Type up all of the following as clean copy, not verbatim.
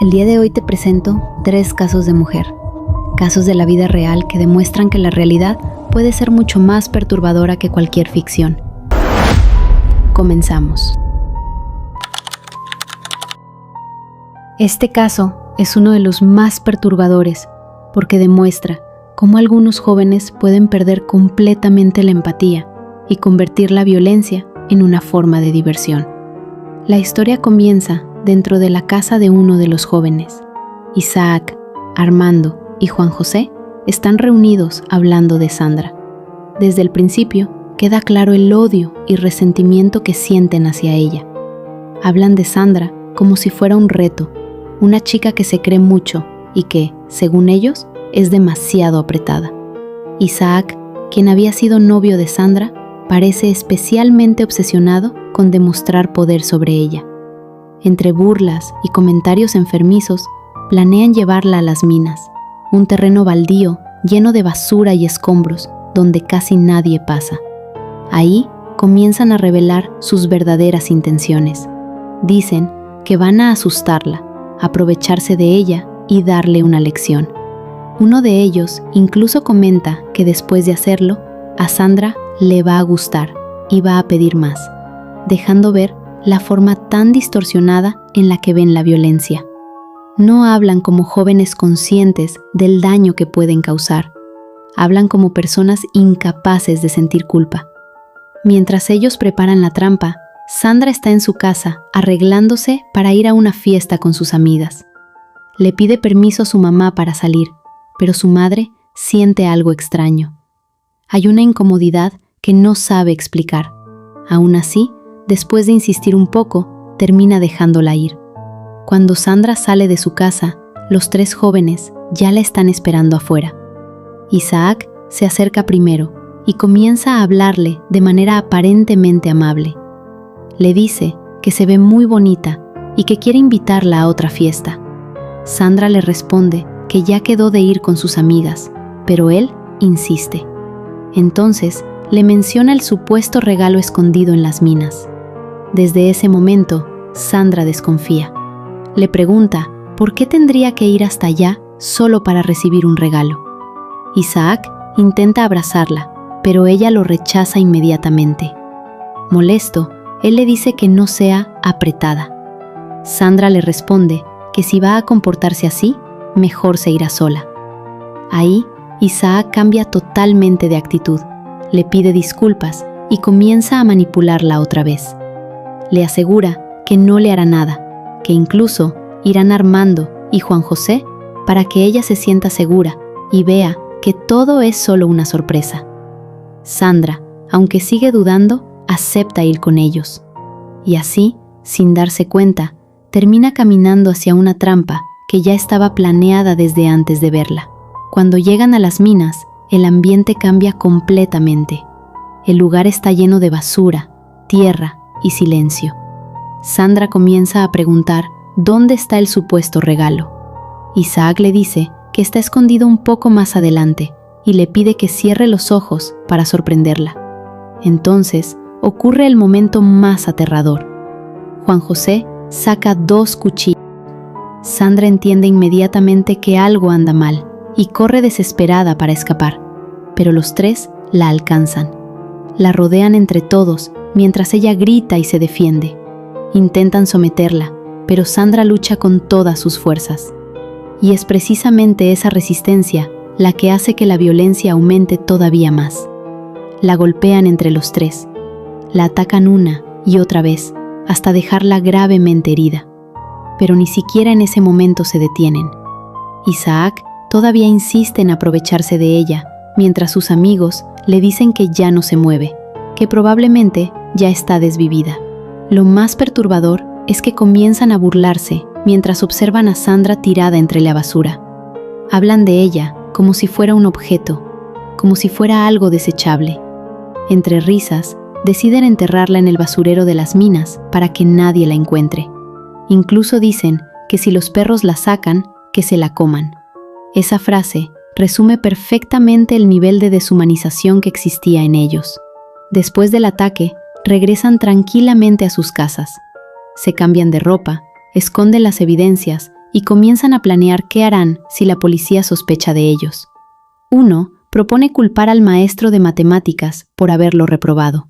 El día de hoy te presento 3 casos de mujer, casos de la vida real que demuestran que la realidad puede ser mucho más perturbadora que cualquier ficción. Comenzamos. Este caso es uno de los más perturbadores porque demuestra cómo algunos jóvenes pueden perder completamente la empatía y convertir la violencia en una forma de diversión. La historia comienza dentro de la casa de uno de los jóvenes. Isaac, Armando y Juan José están reunidos hablando de Sandra. Desde el principio queda claro el odio y resentimiento que sienten hacia ella. Hablan de Sandra como si fuera un reto, una chica que se cree mucho y que, según ellos, es demasiado apretada. Isaac, quien había sido novio de Sandra, parece especialmente obsesionado con demostrar poder sobre ella. Entre burlas y comentarios enfermizos, planean llevarla a las minas, un terreno baldío lleno de basura y escombros donde casi nadie pasa. Ahí comienzan a revelar sus verdaderas intenciones. Dicen que van a asustarla, aprovecharse de ella y darle una lección. Uno de ellos incluso comenta que después de hacerlo, a Sandra le va a gustar y va a pedir más, dejando ver la forma tan distorsionada en la que ven la violencia. No hablan como jóvenes conscientes del daño que pueden causar. Hablan como personas incapaces de sentir culpa. Mientras ellos preparan la trampa, Sandra está en su casa arreglándose para ir a una fiesta con sus amigas. Le pide permiso a su mamá para salir, pero su madre siente algo extraño. Hay una incomodidad que no sabe explicar. Aún así, después de insistir un poco, termina dejándola ir. Cuando Sandra sale de su casa, los 3 jóvenes ya la están esperando afuera. Isaac se acerca primero y comienza a hablarle de manera aparentemente amable. Le dice que se ve muy bonita y que quiere invitarla a otra fiesta. Sandra le responde que ya quedó de ir con sus amigas, pero él insiste. Entonces, le menciona el supuesto regalo escondido en las minas. Desde ese momento, Sandra desconfía. Le pregunta por qué tendría que ir hasta allá solo para recibir un regalo. Isaac intenta abrazarla, pero ella lo rechaza inmediatamente. Molesto, él le dice que no sea apretada. Sandra le responde que si va a comportarse así, mejor se irá sola. Ahí, Isaac cambia totalmente de actitud, le pide disculpas y comienza a manipularla otra vez. Le asegura que no le hará nada, que incluso irán Armando y Juan José para que ella se sienta segura y vea que todo es solo una sorpresa. Sandra, aunque sigue dudando, acepta ir con ellos. Y así, sin darse cuenta, termina caminando hacia una trampa que ya estaba planeada desde antes de verla. Cuando llegan a las minas, el ambiente cambia completamente. El lugar está lleno de basura, tierra y silencio. Sandra comienza a preguntar dónde está el supuesto regalo. Isaac le dice que está escondido un poco más adelante y le pide que cierre los ojos para sorprenderla. Entonces, ocurre el momento más aterrador. Juan José saca 2 cuchillos. Sandra entiende inmediatamente que algo anda mal y corre desesperada para escapar, pero los 3 la alcanzan. La rodean entre todos mientras ella grita y se defiende. Intentan someterla, pero Sandra lucha con todas sus fuerzas. Y es precisamente esa resistencia la que hace que la violencia aumente todavía más. La golpean entre los 3, la atacan una y otra vez, hasta dejarla gravemente herida. Pero ni siquiera en ese momento se detienen. Isaac todavía insiste en aprovecharse de ella, mientras sus amigos le dicen que ya no se mueve, que probablemente ya está desvivida. Lo más perturbador es que comienzan a burlarse mientras observan a Sandra tirada entre la basura. Hablan de ella como si fuera un objeto, como si fuera algo desechable. Entre risas, deciden enterrarla en el basurero de las minas para que nadie la encuentre. Incluso dicen que si los perros la sacan, que se la coman. Esa frase resume perfectamente el nivel de deshumanización que existía en ellos. Después del ataque, regresan tranquilamente a sus casas. Se cambian de ropa, esconden las evidencias y comienzan a planear qué harán si la policía sospecha de ellos. Uno propone culpar al maestro de matemáticas por haberlo reprobado.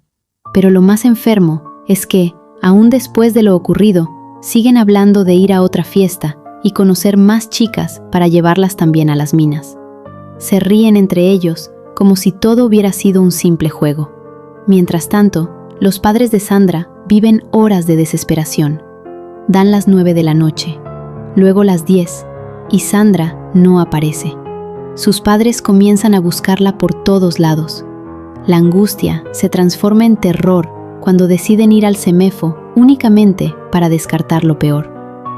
Pero lo más enfermo es que, aún después de lo ocurrido, siguen hablando de ir a otra fiesta y conocer más chicas para llevarlas también a las minas. Se ríen entre ellos como si todo hubiera sido un simple juego. Mientras tanto, los padres de Sandra viven horas de desesperación. Dan las 9 de la noche, luego las 10, y Sandra no aparece. Sus padres comienzan a buscarla por todos lados. La angustia se transforma en terror cuando deciden ir al CEMEFO únicamente para descartar lo peor.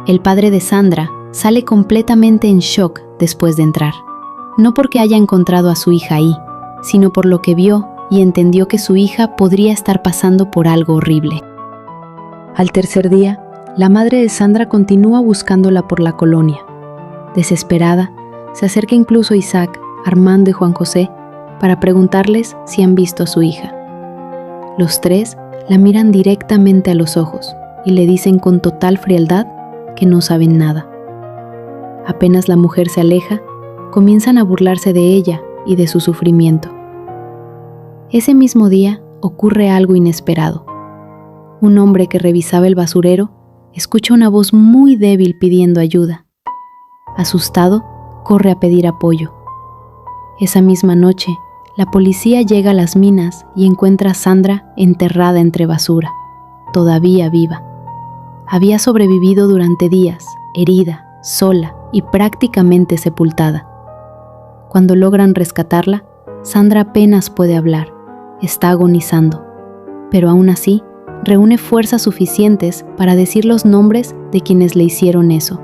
El padre de Sandra sale completamente en shock después de entrar. No porque haya encontrado a su hija ahí, sino por lo que vio y entendió que su hija podría estar pasando por algo horrible. Al tercer día, la madre de Sandra continúa buscándola por la colonia. Desesperada, se acerca incluso a Isaac, Armando y Juan José para preguntarles si han visto a su hija. Los tres la miran directamente a los ojos y le dicen con total frialdad que no saben nada. Apenas la mujer se aleja, comienzan a burlarse de ella y de su sufrimiento. Ese mismo día ocurre algo inesperado. Un hombre que revisaba el basurero escucha una voz muy débil pidiendo ayuda. Asustado, corre a pedir apoyo. Esa misma noche, la policía llega a las minas y encuentra a Sandra enterrada entre basura, todavía viva. Había sobrevivido durante días, herida, sola y prácticamente sepultada. Cuando logran rescatarla, Sandra apenas puede hablar, está agonizando, pero aún así reúne fuerzas suficientes para decir los nombres de quienes le hicieron eso: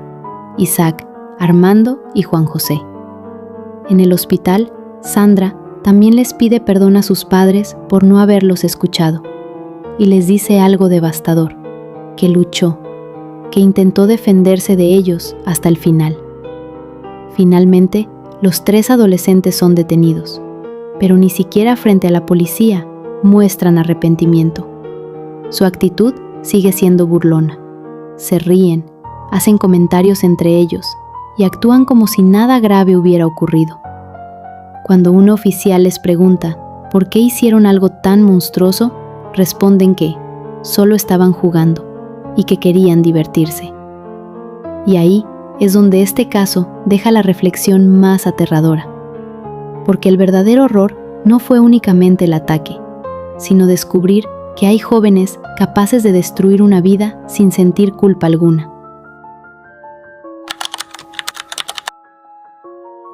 Isaac, Armando y Juan José. En el hospital, Sandra también les pide perdón a sus padres por no haberlos escuchado y les dice algo devastador: que luchó, que intentó defenderse de ellos hasta el final. Finalmente, los 3 adolescentes son detenidos, pero ni siquiera frente a la policía muestran arrepentimiento. Su actitud sigue siendo burlona. Se ríen, hacen comentarios entre ellos y actúan como si nada grave hubiera ocurrido. Cuando un oficial les pregunta por qué hicieron algo tan monstruoso, responden que solo estaban jugando y que querían divertirse. Y ahí es donde este caso deja la reflexión más aterradora, porque el verdadero horror no fue únicamente el ataque, sino descubrir que hay jóvenes capaces de destruir una vida sin sentir culpa alguna.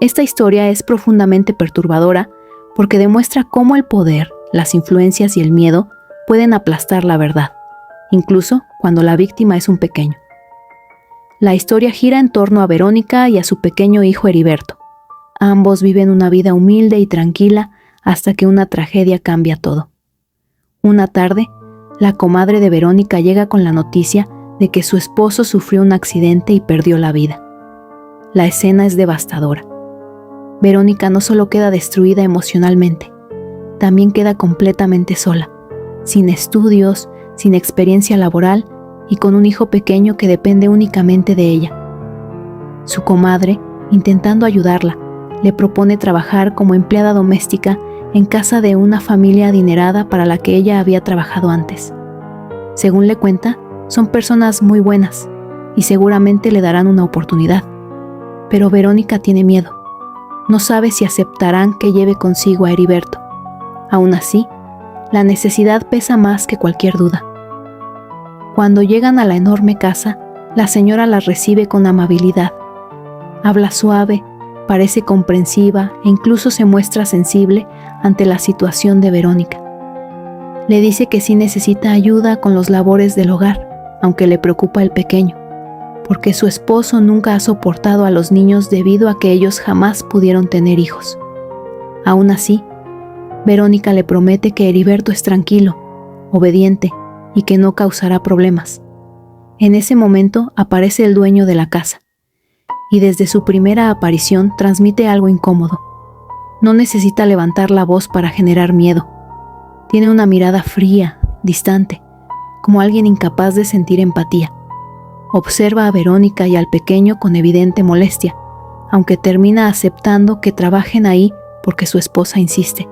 Esta historia es profundamente perturbadora porque demuestra cómo el poder, las influencias y el miedo pueden aplastar la verdad, incluso cuando la víctima es un pequeño. La historia gira en torno a Verónica y a su pequeño hijo Heriberto. Ambos viven una vida humilde y tranquila hasta que una tragedia cambia todo. Una tarde, la comadre de Verónica llega con la noticia de que su esposo sufrió un accidente y perdió la vida. La escena es devastadora. Verónica no solo queda destruida emocionalmente, también queda completamente sola, sin estudios, sin experiencia laboral y con un hijo pequeño que depende únicamente de ella. Su comadre, intentando ayudarla, le propone trabajar como empleada doméstica en casa de una familia adinerada para la que ella había trabajado antes. Según le cuenta, son personas muy buenas y seguramente le darán una oportunidad. Pero Verónica tiene miedo. No sabe si aceptarán que lleve consigo a Heriberto. Aún así, la necesidad pesa más que cualquier duda. Cuando llegan a la enorme casa, la señora las recibe con amabilidad. Habla suave, parece comprensiva e incluso se muestra sensible ante la situación de Verónica. Le dice que sí necesita ayuda con los labores del hogar, aunque le preocupa el pequeño, porque su esposo nunca ha soportado a los niños debido a que ellos jamás pudieron tener hijos. Aún así, Verónica le promete que Heriberto es tranquilo, obediente y que no causará problemas. En ese momento aparece el dueño de la casa, y desde su primera aparición transmite algo incómodo. No necesita levantar la voz para generar miedo. Tiene una mirada fría, distante, como alguien incapaz de sentir empatía. Observa a Verónica y al pequeño con evidente molestia, aunque termina aceptando que trabajen ahí porque su esposa insiste.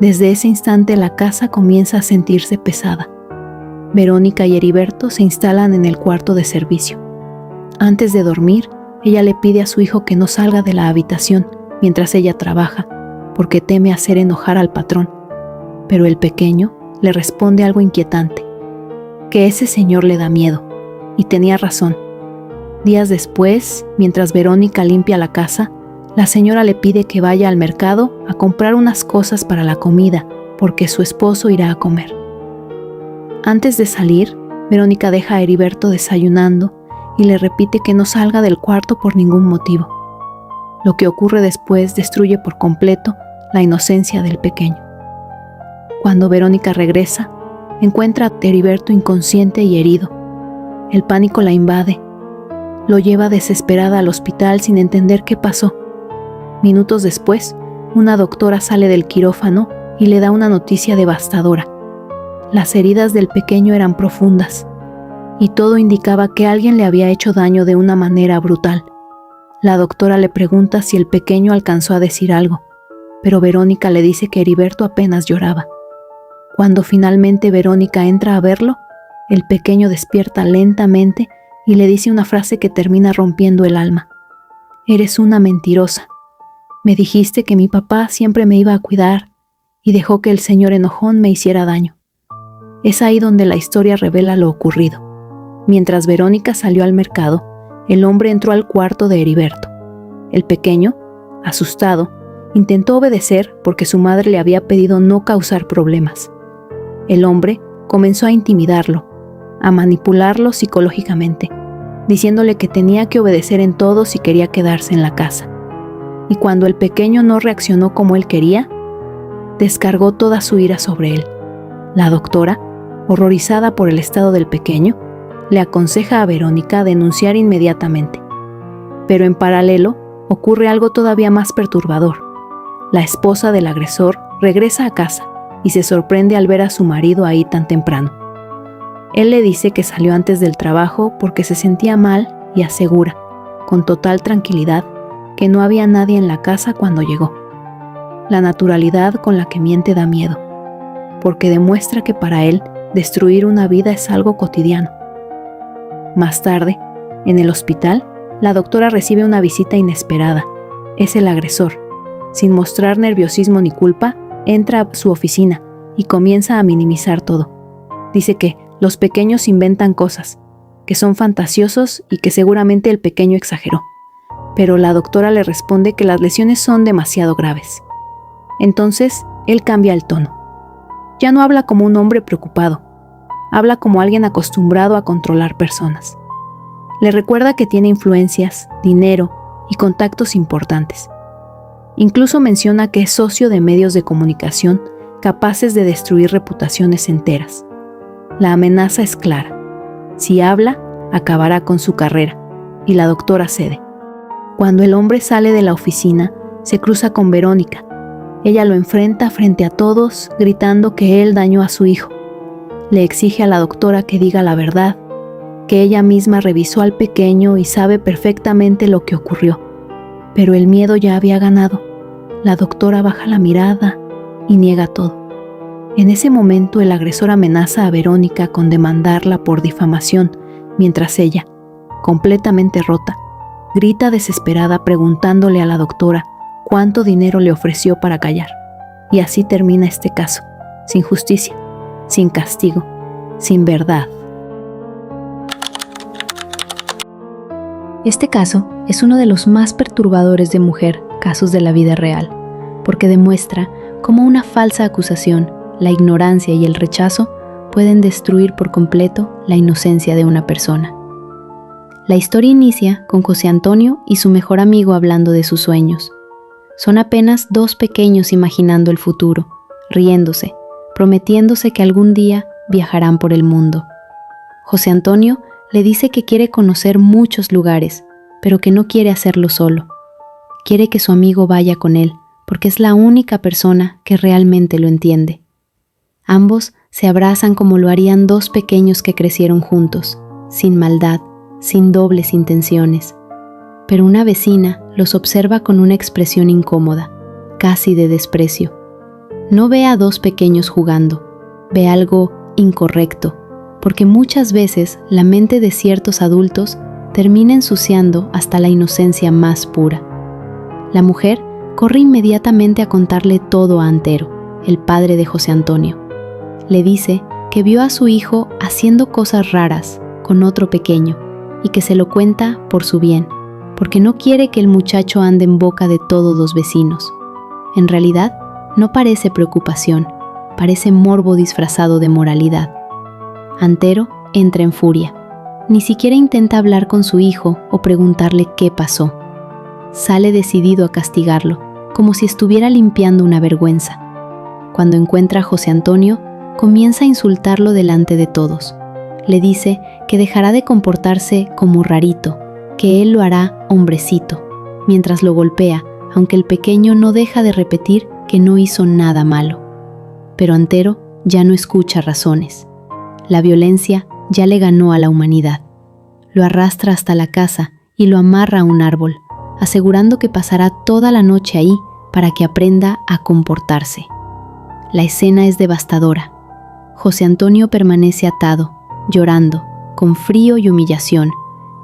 Desde ese instante la casa comienza a sentirse pesada. Verónica y Heriberto se instalan en el cuarto de servicio. Antes de dormir, ella le pide a su hijo que no salga de la habitación mientras ella trabaja, porque teme hacer enojar al patrón. Pero el pequeño le responde algo inquietante, que ese señor le da miedo, y tenía razón. Días después, mientras Verónica limpia la casa, la señora le pide que vaya al mercado a comprar unas cosas para la comida, porque su esposo irá a comer. Antes de salir, Verónica deja a Heriberto desayunando y le repite que no salga del cuarto por ningún motivo. Lo que ocurre después destruye por completo la inocencia del pequeño. Cuando Verónica regresa, encuentra a Heriberto inconsciente y herido. El pánico la invade. Lo lleva desesperada al hospital sin entender qué pasó. Minutos después, una doctora sale del quirófano y le da una noticia devastadora. Las heridas del pequeño eran profundas, y todo indicaba que alguien le había hecho daño de una manera brutal. La doctora le pregunta si el pequeño alcanzó a decir algo, pero Verónica le dice que Heriberto apenas lloraba. Cuando finalmente Verónica entra a verlo, el pequeño despierta lentamente y le dice una frase que termina rompiendo el alma. «Eres una mentirosa. Me dijiste que mi papá siempre me iba a cuidar y dejó que el señor enojón me hiciera daño». Es ahí donde la historia revela lo ocurrido. Mientras Verónica salió al mercado, el hombre entró al cuarto de Heriberto. El pequeño, asustado, intentó obedecer porque su madre le había pedido no causar problemas. El hombre comenzó a intimidarlo, a manipularlo psicológicamente, diciéndole que tenía que obedecer en todo si quería quedarse en la casa. Y cuando el pequeño no reaccionó como él quería, descargó toda su ira sobre él. La doctora, horrorizada por el estado del pequeño, le aconseja a Verónica denunciar inmediatamente. Pero en paralelo, ocurre algo todavía más perturbador. La esposa del agresor regresa a casa y se sorprende al ver a su marido ahí tan temprano. Él le dice que salió antes del trabajo porque se sentía mal y asegura, con total tranquilidad, que no había nadie en la casa cuando llegó. La naturalidad con la que miente da miedo, porque demuestra que para él destruir una vida es algo cotidiano. Más tarde, en el hospital, la doctora recibe una visita inesperada. Es el agresor. Sin mostrar nerviosismo ni culpa, entra a su oficina y comienza a minimizar todo. Dice que los pequeños inventan cosas, que son fantasiosos y que seguramente el pequeño exageró. Pero la doctora le responde que las lesiones son demasiado graves. Entonces, él cambia el tono. Ya no habla como un hombre preocupado, habla como alguien acostumbrado a controlar personas. Le recuerda que tiene influencias, dinero y contactos importantes. Incluso menciona que es socio de medios de comunicación capaces de destruir reputaciones enteras. La amenaza es clara. Si habla, acabará con su carrera, y la doctora cede. Cuando el hombre sale de la oficina, se cruza con Verónica. Ella lo enfrenta frente a todos, gritando que él dañó a su hijo. Le exige a la doctora que diga la verdad, que ella misma revisó al pequeño y sabe perfectamente lo que ocurrió. Pero el miedo ya había ganado. La doctora baja la mirada y niega todo. En ese momento el agresor amenaza a Verónica con demandarla por difamación, mientras ella, completamente rota, grita desesperada preguntándole a la doctora cuánto dinero le ofreció para callar. Y así termina este caso, sin justicia, sin castigo, sin verdad. Este caso es uno de los más perturbadores de mujer casos de la vida real, porque demuestra cómo una falsa acusación, la ignorancia y el rechazo pueden destruir por completo la inocencia de una persona. La historia inicia con José Antonio y su mejor amigo hablando de sus sueños. Son apenas dos pequeños imaginando el futuro, riéndose, prometiéndose que algún día viajarán por el mundo. José Antonio le dice que quiere conocer muchos lugares, pero que no quiere hacerlo solo. Quiere que su amigo vaya con él, porque es la única persona que realmente lo entiende. Ambos se abrazan como lo harían dos pequeños que crecieron juntos, sin maldad, sin dobles intenciones. Pero una vecina los observa con una expresión incómoda, casi de desprecio. No ve a dos pequeños jugando, ve algo incorrecto, porque muchas veces la mente de ciertos adultos termina ensuciando hasta la inocencia más pura. La mujer corre inmediatamente a contarle todo a Antero, el padre de José Antonio. Le dice que vio a su hijo haciendo cosas raras con otro pequeño y que se lo cuenta por su bien, porque no quiere que el muchacho ande en boca de todos los vecinos. En realidad, no parece preocupación, parece morbo disfrazado de moralidad. Antero entra en furia. Ni siquiera intenta hablar con su hijo o preguntarle qué pasó. Sale decidido a castigarlo, como si estuviera limpiando una vergüenza. Cuando encuentra a José Antonio, comienza a insultarlo delante de todos. Le dice que dejará de comportarse como rarito, que él lo hará hombrecito, mientras lo golpea, aunque el pequeño no deja de repetir que no hizo nada malo. Pero Antero ya no escucha razones. La violencia ya le ganó a la humanidad. Lo arrastra hasta la casa y lo amarra a un árbol, asegurando que pasará toda la noche ahí para que aprenda a comportarse. La escena es devastadora. José Antonio permanece atado, llorando, con frío y humillación,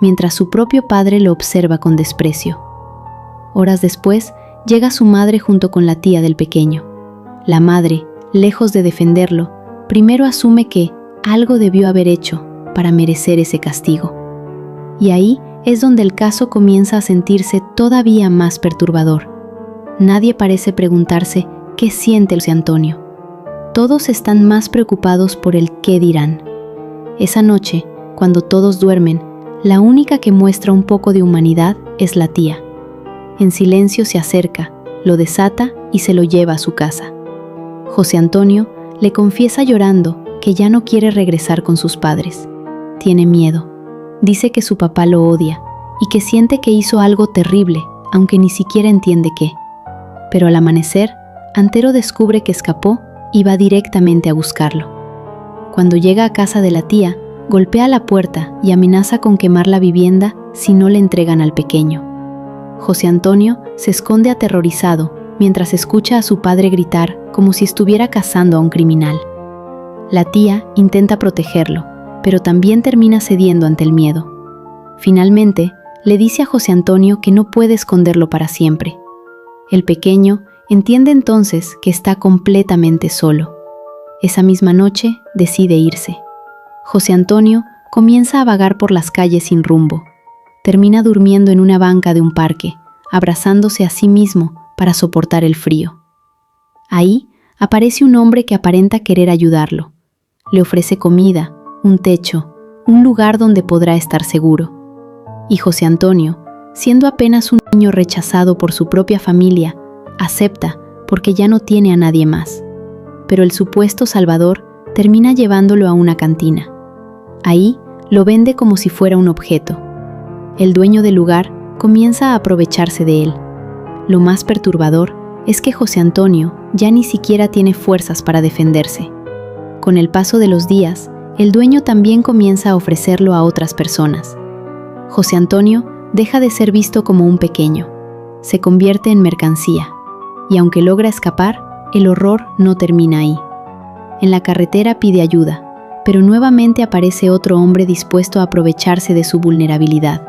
mientras su propio padre lo observa con desprecio. Horas después, llega su madre junto con la tía del pequeño. La madre, lejos de defenderlo, primero asume que algo debió haber hecho para merecer ese castigo. Y ahí es donde el caso comienza a sentirse todavía más perturbador. Nadie parece preguntarse qué siente José Antonio. Todos están más preocupados por el qué dirán. Esa noche, cuando todos duermen, la única que muestra un poco de humanidad es la tía. En silencio se acerca, lo desata y se lo lleva a su casa. José Antonio le confiesa llorando que ya no quiere regresar con sus padres. Tiene miedo. Dice que su papá lo odia y que siente que hizo algo terrible, aunque ni siquiera entiende qué. Pero al amanecer, Antero descubre que escapó y va directamente a buscarlo. Cuando llega a casa de la tía, golpea la puerta y amenaza con quemar la vivienda si no le entregan al pequeño. José Antonio se esconde aterrorizado mientras escucha a su padre gritar como si estuviera cazando a un criminal. La tía intenta protegerlo, pero también termina cediendo ante el miedo. Finalmente, le dice a José Antonio que no puede esconderlo para siempre. El pequeño entiende entonces que está completamente solo. Esa misma noche decide irse. José Antonio comienza a vagar por las calles sin rumbo. Termina durmiendo en una banca de un parque, abrazándose a sí mismo para soportar el frío. Ahí aparece un hombre que aparenta querer ayudarlo. Le ofrece comida, un techo, un lugar donde podrá estar seguro. Y José Antonio, siendo apenas un niño rechazado por su propia familia, acepta porque ya no tiene a nadie más. Pero el supuesto salvador termina llevándolo a una cantina. Ahí lo vende como si fuera un objeto. El dueño del lugar comienza a aprovecharse de él. Lo más perturbador es que José Antonio ya ni siquiera tiene fuerzas para defenderse. Con el paso de los días, el dueño también comienza a ofrecerlo a otras personas. José Antonio deja de ser visto como un pequeño. Se convierte en mercancía. Y aunque logra escapar, el horror no termina ahí. En la carretera pide ayuda, pero nuevamente aparece otro hombre dispuesto a aprovecharse de su vulnerabilidad.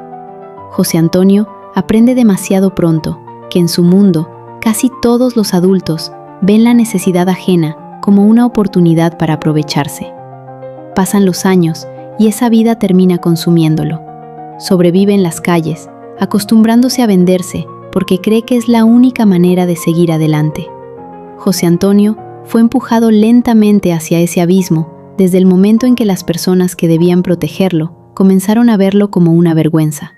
José Antonio aprende demasiado pronto que en su mundo casi todos los adultos ven la necesidad ajena como una oportunidad para aprovecharse. Pasan los años y esa vida termina consumiéndolo. Sobrevive en las calles, acostumbrándose a venderse porque cree que es la única manera de seguir adelante. José Antonio fue empujado lentamente hacia ese abismo desde el momento en que las personas que debían protegerlo comenzaron a verlo como una vergüenza.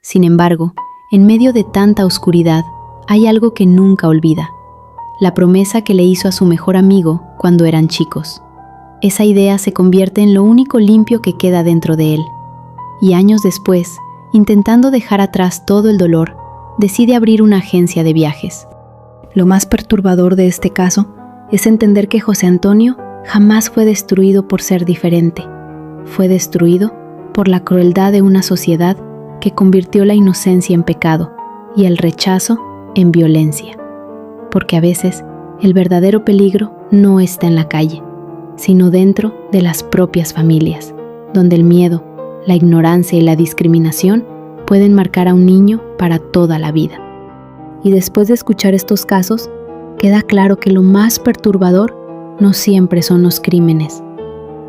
Sin embargo, en medio de tanta oscuridad, hay algo que nunca olvida: la promesa que le hizo a su mejor amigo cuando eran chicos. Esa idea se convierte en lo único limpio que queda dentro de él. Y años después, intentando dejar atrás todo el dolor, decide abrir una agencia de viajes. Lo más perturbador de este caso es entender que José Antonio jamás fue destruido por ser diferente. Fue destruido por la crueldad de una sociedad que convirtió la inocencia en pecado y el rechazo en violencia. Porque a veces el verdadero peligro no está en la calle, sino dentro de las propias familias, donde el miedo, la ignorancia y la discriminación pueden marcar a un niño para toda la vida. Y después de escuchar estos casos, queda claro que lo más perturbador no siempre son los crímenes,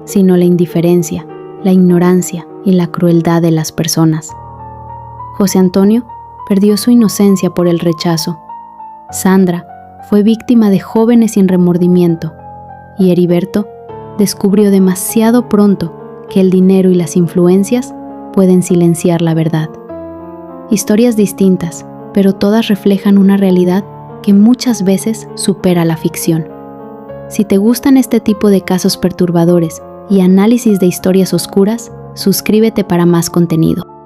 sino la indiferencia, la ignorancia y la crueldad de las personas. José Antonio perdió su inocencia por el rechazo. Sandra fue víctima de jóvenes sin remordimiento. Y Heriberto descubrió demasiado pronto que el dinero y las influencias pueden silenciar la verdad. Historias distintas, pero todas reflejan una realidad que muchas veces supera la ficción. Si te gustan este tipo de casos perturbadores y análisis de historias oscuras, suscríbete para más contenido.